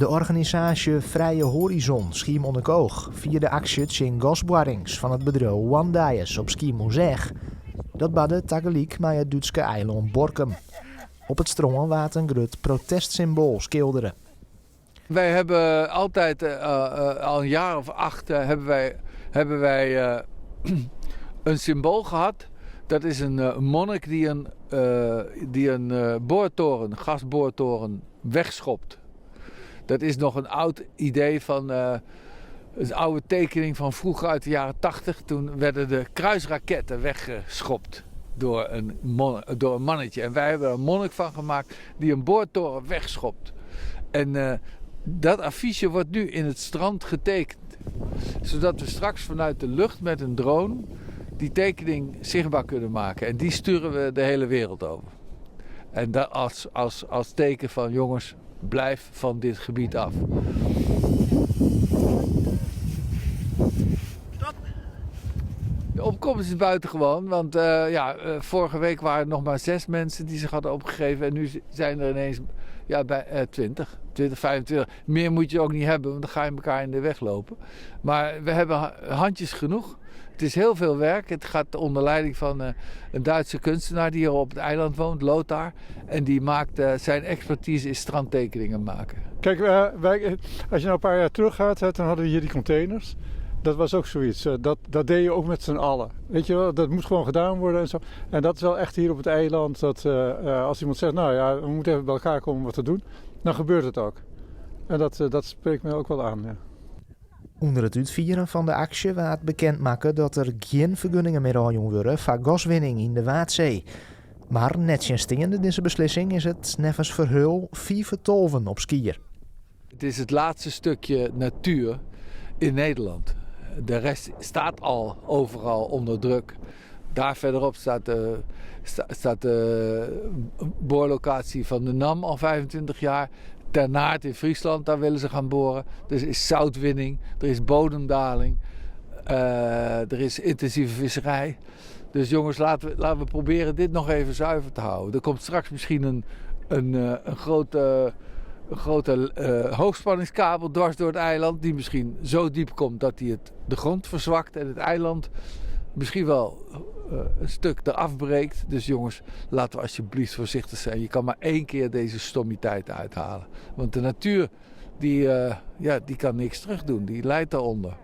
De organisatie Vrije Horizon Schiermonnikoog vierde actie in Gosboarings van het bedrijf One Dias op Schiermonnikoog. Dat badde tegelijk met het Duitse eiland Borkum. Op het strand waard een groot protestsymbool schilderen. Wij hebben altijd, al een jaar of 8, hebben wij een symbool gehad. Dat is een monnik die een boortoren, gasboortoren wegschopt. Dat is nog een oud idee van een oude tekening van vroeger uit de jaren 80. Toen werden de kruisraketten weggeschopt door een mannetje. En wij hebben er een monnik van gemaakt die een boortoren wegschopt. En dat affiche wordt nu in het strand getekend. Zodat we straks vanuit de lucht met een drone die tekening zichtbaar kunnen maken. En die sturen we de hele wereld over. En dat als teken van jongens, blijf van dit gebied af. De opkomst is buitengewoon, want vorige week waren er nog maar 6 mensen die zich hadden opgegeven. En nu zijn er ineens bij 20, 25. Meer moet je ook niet hebben, want dan ga je elkaar in de weg lopen. Maar we hebben handjes genoeg. Het is heel veel werk. Het gaat onder leiding van een Duitse kunstenaar die hier op het eiland woont, Lothar. En die maakt, zijn expertise is strandtekeningen maken. Kijk, als je nou een paar jaar terug gaat, dan hadden we hier die containers. Dat was ook zoiets. Dat deed je ook met z'n allen. Weet je wel, dat moet gewoon gedaan worden en zo. En dat is wel echt hier op het eiland. Dat als iemand zegt, nou ja, we moeten even bij elkaar komen om wat te doen. Dan gebeurt het ook. En dat spreekt mij ook wel aan, ja. Onder het uitvieren van de actie werd bekendmaken dat er geen vergunningen meer aan worden voor gaswinning in de Waadzee. Maar net sinds deze beslissing is het nevens Verheul 4 vertolven op skier. Het is het laatste stukje natuur in Nederland. De rest staat al overal onder druk. Daar verderop staat de boorlocatie van de NAM al 25 jaar. Ter Naert in Friesland, daar willen ze gaan boren. Er is zoutwinning, er is bodemdaling, er is intensieve visserij. Dus jongens, laten we proberen dit nog even zuiver te houden. Er komt straks misschien een grote hoogspanningskabel dwars door het eiland, die misschien zo diep komt dat hij de grond verzwakt en het eiland misschien wel een stuk eraf breekt. Dus jongens, laten we alsjeblieft voorzichtig zijn. Je kan maar 1 keer deze stommiteit uithalen. Want de natuur, die kan niks terug doen. Die lijdt daaronder.